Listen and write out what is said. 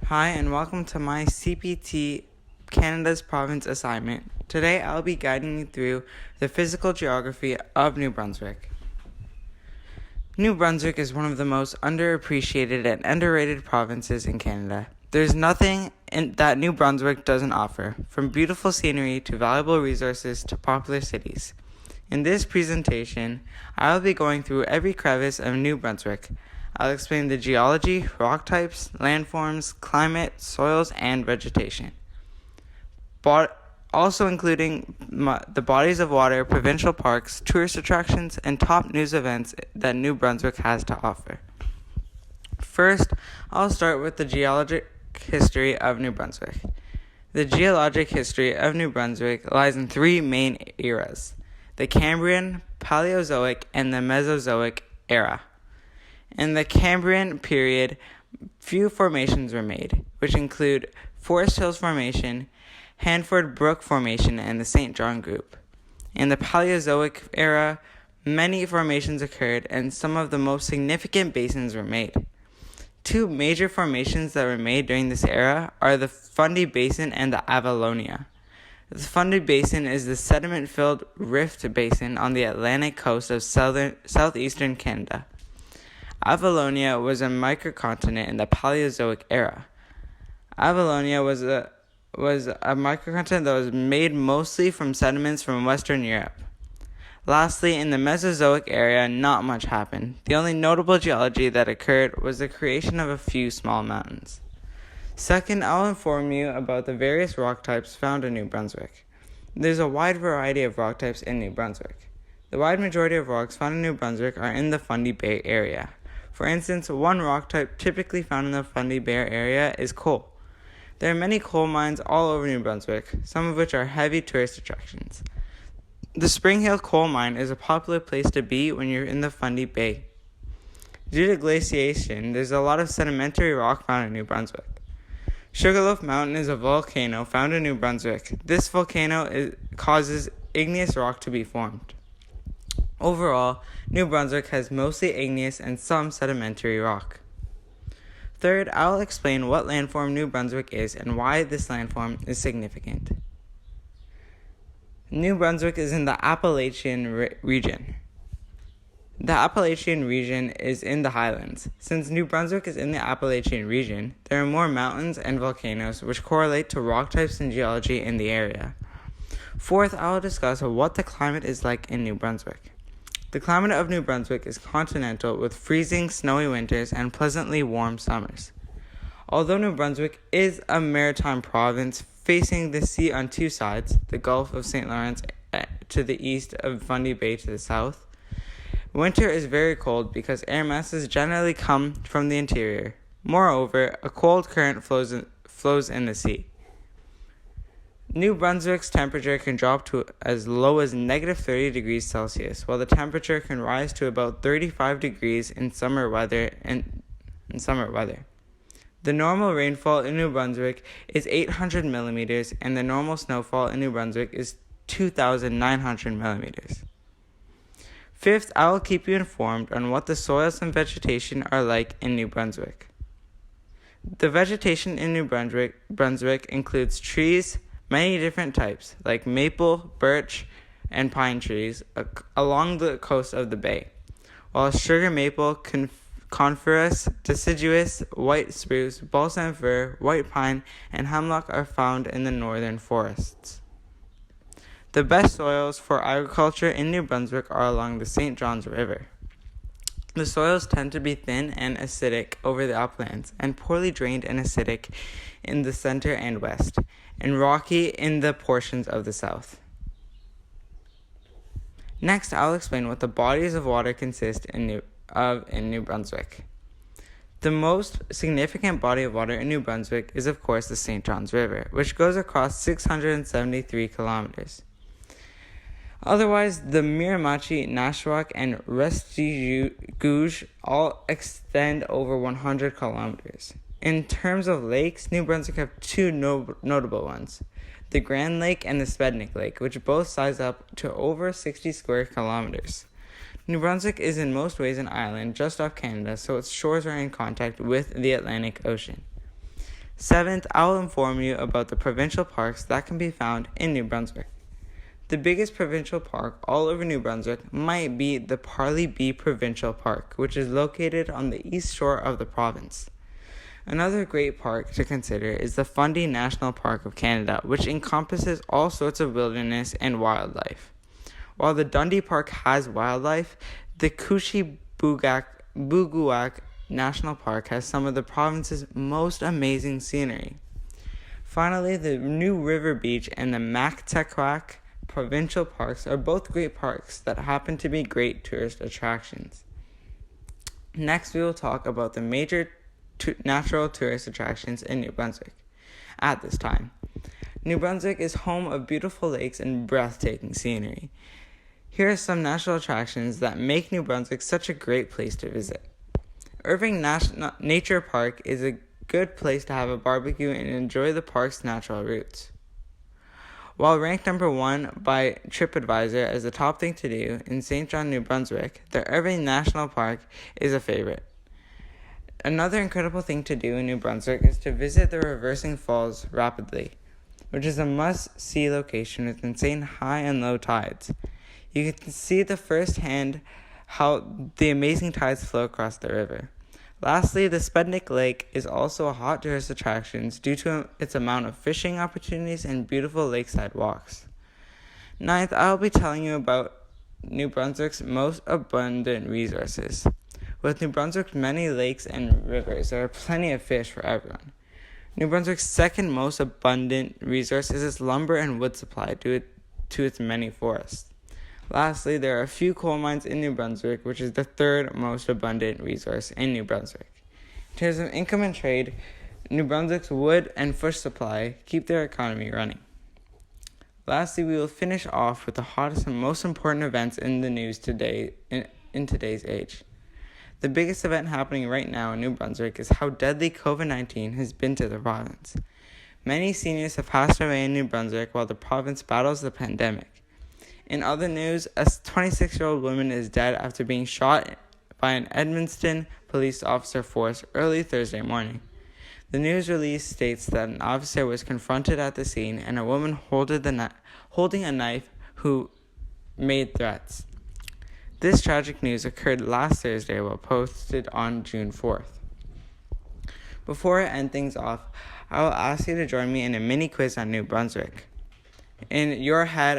Hi, and welcome to my CPT Canada's Province assignment. Today I'll be guiding you through the physical geography of New Brunswick. New Brunswick is one of the most underappreciated and underrated provinces in Canada. There's nothing that New Brunswick doesn't offer, from beautiful scenery to valuable resources to popular cities. In this presentation, I'll be going through every crevice of New Brunswick. I'll explain the geology, rock types, landforms, climate, soils, and vegetation. Also including the bodies of water, provincial parks, tourist attractions, and top news events that New Brunswick has to offer. First, I'll start with the geologic history of New Brunswick. The geologic history of New Brunswick lies in three main eras: the Cambrian, Paleozoic, and the Mesozoic era. In the Cambrian period, few formations were made, which include Forest Hills Formation, Hanford Brook Formation, and the St. John Group. In the Paleozoic era, many formations occurred, and some of the most significant basins were made. Two major formations that were made during this era are the Fundy Basin and the Avalonia. The Fundy Basin is the sediment-filled rift basin on the Atlantic coast of southeastern Canada. Avalonia was a microcontinent in the Paleozoic era. Avalonia was a microcontinent that was made mostly from sediments from Western Europe. Lastly, in the Mesozoic era, not much happened. The only notable geology that occurred was the creation of a few small mountains. Second, I'll inform you about the various rock types found in New Brunswick. There's a wide variety of rock types in New Brunswick. The wide majority of rocks found in New Brunswick are in the Fundy Bay area. For instance, one rock type typically found in the Fundy Bay area is coal. There are many coal mines all over New Brunswick, some of which are heavy tourist attractions. The Spring Hill coal mine is a popular place to be when you're in the Fundy Bay. Due to glaciation, there's a lot of sedimentary rock found in New Brunswick. Sugarloaf Mountain is a volcano found in New Brunswick. This volcano causes igneous rock to be formed. Overall, New Brunswick has mostly igneous and some sedimentary rock. Third, I'll explain what landform New Brunswick is and why this landform is significant. New Brunswick is in the Appalachian region. The Appalachian region is in the highlands. Since New Brunswick is in the Appalachian region, there are more mountains and volcanoes which correlate to rock types and geology in the area. Fourth, I'll discuss what the climate is like in New Brunswick. The climate of New Brunswick is continental with freezing, snowy winters and pleasantly warm summers. Although New Brunswick is a maritime province facing the sea on two sides, the Gulf of St. Lawrence to the east and Fundy Bay to the south, winter is very cold because air masses generally come from the interior. Moreover, a cold current flows in the sea. New Brunswick's temperature can drop to as low as negative 30 degrees Celsius, while the temperature can rise to about 35 degrees in summer weather. The normal rainfall in New Brunswick is 800 millimeters, and the normal snowfall in New Brunswick is 2,900 millimeters. Fifth, I will keep you informed on what the soils and vegetation are like in New Brunswick. The vegetation in New Brunswick includes trees, many different types, like maple, birch, and pine trees along the coast of the bay, while sugar maple, coniferous, deciduous, white spruce, balsam fir, white pine, and hemlock are found in the northern forests. The best soils for agriculture in New Brunswick are along the St. Johns River. The soils tend to be thin and acidic over the uplands, and poorly drained and acidic in the center and west, and rocky in the portions of the south. Next, I'll explain what the bodies of water consist in New Brunswick. The most significant body of water in New Brunswick is, of course, the St. Johns River, which goes across 673 kilometers. Otherwise, the Miramichi, Nashwaak, and Restigouche all extend over 100 kilometers. In terms of lakes, New Brunswick have two notable ones: the Grand Lake and the Spednick Lake, which both size up to over 60 square kilometers. New Brunswick is in most ways an island just off Canada, so its shores are in contact with the Atlantic Ocean. 7th, I will inform you about the provincial parks that can be found in New Brunswick. The biggest provincial park all over New Brunswick might be the Parley B Provincial Park, which is located on the east shore of the province. Another great park to consider is the Fundy National Park of Canada, which encompasses all sorts of wilderness and wildlife. While the Dundee Park has wildlife, the Cushie-Buguak National Park has some of the province's most amazing scenery. Finally, the New River Beach and the Mactaquac Provincial Parks are both great parks that happen to be great tourist attractions. Next, we will talk about the major natural tourist attractions in New Brunswick. At this time, New Brunswick is home of beautiful lakes and breathtaking scenery. Here are some natural attractions that make New Brunswick such a great place to visit. Irving Nature Park is a good place to have a barbecue and enjoy the park's natural roots. While ranked number 1 by TripAdvisor as the top thing to do in St. John, New Brunswick, the Irving National Park is a favorite. Another incredible thing to do in New Brunswick is to visit the Reversing Falls rapidly, which is a must-see location with insane high and low tides. You can see the first-hand how the amazing tides flow across the river. Lastly, the Spednick Lake is also a hot tourist attraction due to its amount of fishing opportunities and beautiful lakeside walks. 9th, I will be telling you about New Brunswick's most abundant resources. With New Brunswick's many lakes and rivers, there are plenty of fish for everyone. New Brunswick's second most abundant resource is its lumber and wood supply due to its many forests. Lastly, there are a few coal mines in New Brunswick, which is the third most abundant resource in New Brunswick. In terms of income and trade, New Brunswick's wood and fish supply keep their economy running. Lastly, we will finish off with the hottest and most important events in the news today in today's age. The biggest event happening right now in New Brunswick is how deadly COVID-19 has been to the province. Many seniors have passed away in New Brunswick while the province battles the pandemic. In other news, a 26-year-old woman is dead after being shot by an Edmundston police officer force early Thursday morning. The news release states that an officer was confronted at the scene and a woman holding a knife who made threats. This tragic news occurred last Thursday while posted on June 4th. Before I end things off, I will ask you to join me in a mini quiz on New Brunswick. In your head,